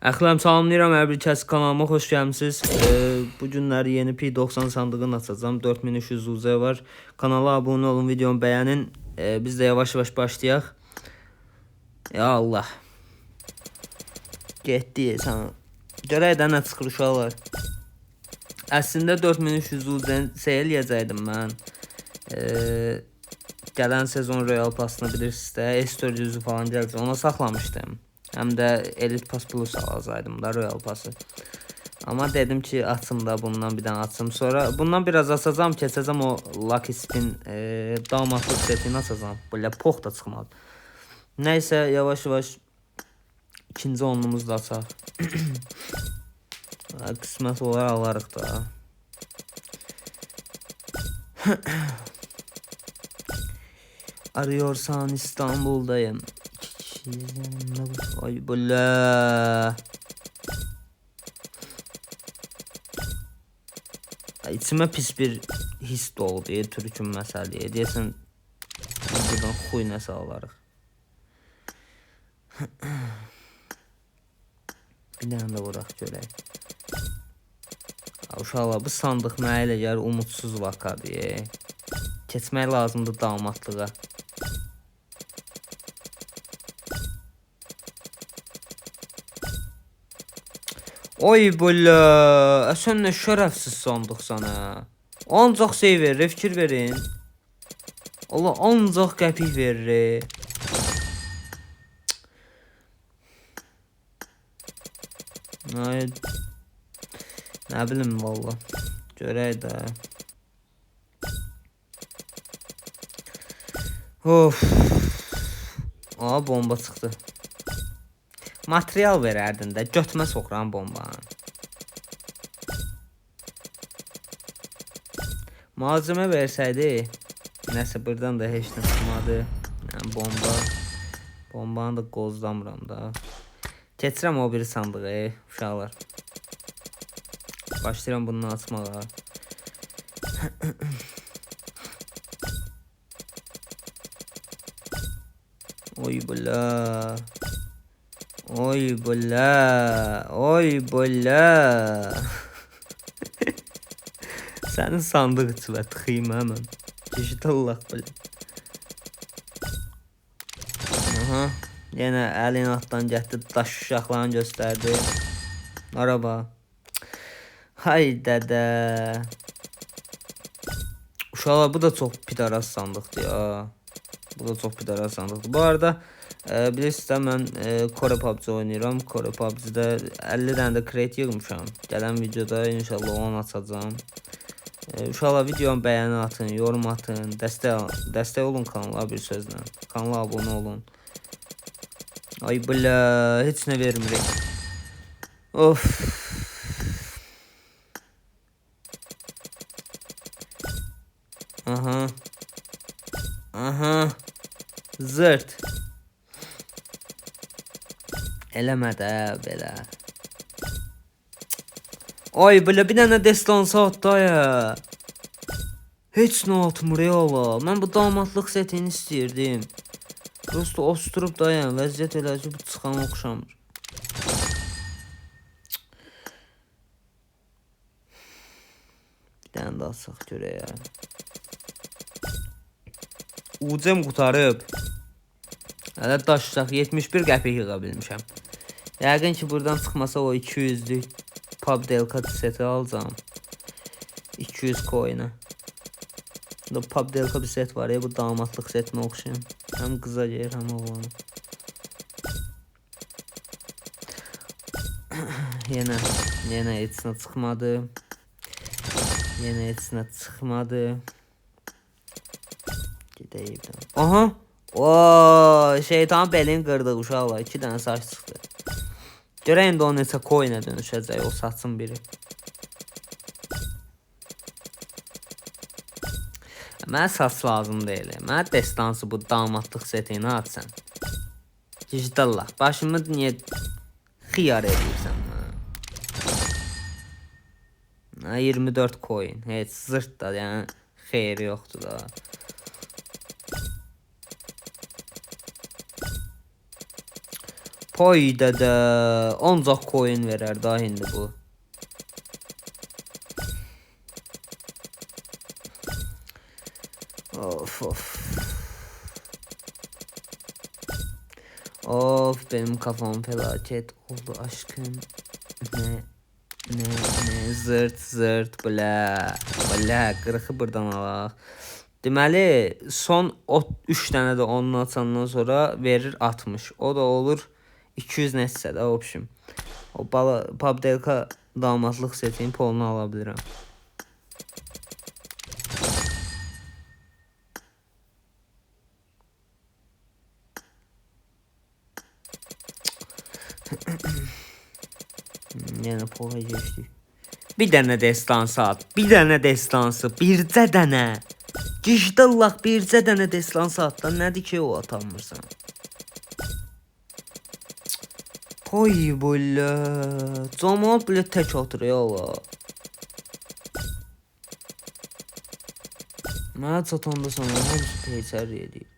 Əxləm salamlayıram, hər bir kəs kanalıma xoş gəlmisiniz. Bu günləri yeni P90 sandığını açacağım. 4300 UZ var. Kanala abunə olun, videomu bəyənin. Biz də yavaş-yavaş başlayaq. Ya Allah. Getdi sən. Görək də nə çıxır uşaqlar. Əslində 4300 UZ-dən eləyəcəydim mən. Gələn sezon Royal Pass'ını bilirsiniz də, S400 falan gələcək. Ona saxlamışdım. Həm də Elite Pass Plus alacaqdım da Royal Pass'ı. Amma dedim ki, açım da bundan bir dənə açım. Sonra bundan biraz açacağım, keçəcəm o Lucky Spin damatlıq setini açacağım. Belə pox da çıxmadı. Nəysə, yavaş-yavaş ikinci onluğumuzu da açaq. Qismət olaraq alarıq da. Arıyorsan İstanbul'dayım. Ay bula. İçime pis bir his doğdu. Türk'ün məsələyə. Deyəsən buradan xuy nəsə alarıq. Bir dənə də vuraq görək. Uşaqlar, bu sandıq mənə elə gəlir umutsuz vakadır. Keçmək lazımdır damatlığa. Oy bula, sən nə şərəfsiz sandıq sana. Ancaq şey verir, fikir verin. Allah ancaq qəpik verir. Ay, nə bilim valla. Görək də. Of. Aa, bomba çıxdı. Material verərdin də, götmə soxuran bombanı. Malzemə versəydi, nəsə buradan da heç nə çıxmadı. Yəni bomba. Bombanı da qozlamıram da. Keçirəm o biri sandığı, uşaqlar. Başlayıram bunu açmağa. Oy bula. Oy bula. Oy bula. Sənin sandıq içində tıxıyım həmən. Keçid Allah bilir. Aha. Yenə əlin altdan gətirdi, daş uşaqlarını göstərdi. Araba. Hay dədə. Uşaqlar, bu da çox pidaras sandıqdır ya. Bu da çox pidaras sandıqdır. Bu arada bilirsiniz də mən Kore PUBG oynayıram. Kore PUBG-də 50 dənə də crate yığmışam. Gələn videoda inşallah onu açacağım. Uşaqlar, videomu bəyəni atın, yorum atın, dəstək olun kanala bir sözlə. Kanala abunə olun. Ay bula, heç nə vermirik. Of. Aha. Aha. Zırt. Eləmə də belə. Ay belə bir dənə destansı atdı ya. Heç nə atmır ya Allah. Mən bu damatlıq setini istəyirdim. Prosto osturup dayan. Vəziyyət elə ki, bu çıxan oxşamır. Bir dənə də açaq görək ya. Ucem qutarıb. Hələ daşsaq 71 qəpik yığa bilmişəm. Yəqin ki, buradan çıxmasa o 200'lük PUBG Delcat seti alacağım. 200 coin'e. Burada PUBG Delcat bir set var ya, bu damatlıq setinə oxşayım. Həm qıza gelir, həm oğlanı. Yenə etsinə çıxmadı. Yenə etsinə çıxmadı. Gedəyib. Aha. Ooo, şeytan belin qırdı uşaqlar. 2 dənə saç çıxdı. Görək indi o neçə coin'ə dönüşəcək o saçın biri. Mənə saç lazım deyil. Mənə destansı bu damatlıq setini atsan. Digitallah. Başımı niyə xiyar edirsən? 24 coin. Heç zırt da, yəni xeyri yoxdur da. Payda da ancaq coin verər daha indi bu. Of of. Of benim kafam felaket oldu aşkım. Ne zırt zırt bla qırığı buradan alaq. Deməli son 3 dənə də onun açandan sonra verir 60. O da olur 200 nəsə də option. O Pabdelka damadlıq setinin polunu ala bilirəm. Yenə pola geçdik. Bir dənə destansı at. Bir dənə destansı. Bircə dənə. Gijdallaq bircə dənə destansı at da nədir ki o atanmırsan. Oy böyle. Cəmaət belə tək atır ya Allah. Mənə çatanda sana hamısı peçər edir.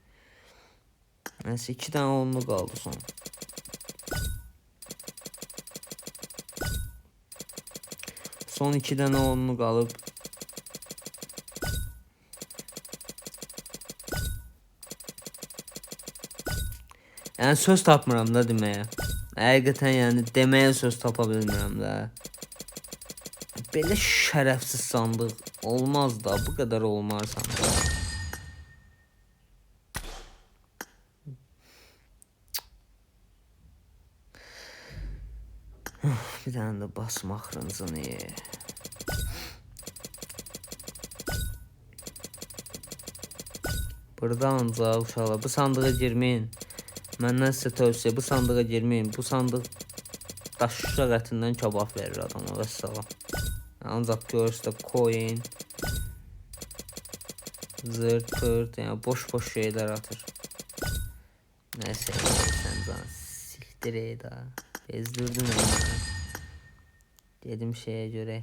Nəsə 2 dənə onlu qaldı son. Son 2 dənə onlu qalıb. Yəni söz tapmıram da deməyə. Həqiqətən yəni deməyə söz tapa bilmirəm də. Belə şərəfsiz sandıq olmaz da, bu qədər olmaz sandıq. Bir dənə də basmaq rıncını. Burada ancaq uşaqlar bu sandığa girməyin. Məndən sizə tövsiyə bu sandığa girməyin. Bu sandıq daşşaq ətindən kabab verir adama. Vəssalam. Ancaq görürsə coin, zırt pırt, yəni boş şeylər atır. Nəsə sən can siktir da. Bezdirdin onu. Dedim şeyə görə.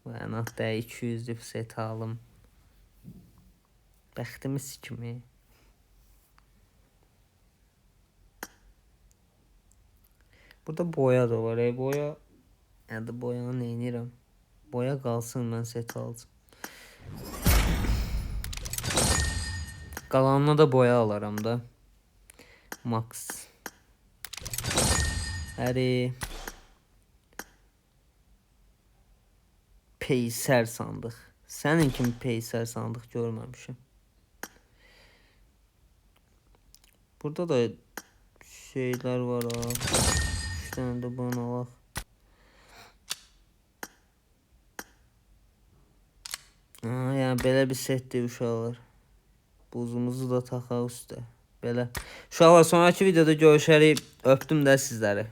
Ben hatta 200'lük set alım. Bəxtimiz kimi. Burada boya da var. Boya. Yani boyanı neynirəm? Boya qalsın mən set alacağım. Qalanına da boya alaram da. Max. Həri. Peysər sandıq. Sənin kimi peysər sandıq görməmişim. Burada da şeyler var ha. 3 tane de bunu alaq. Yəni belə bir setdir uşaqlar. Buzumuzu da taxaq üstə. Belə. Uşaqlar sonraki videoda görüşərik. Öpdüm də sizləri.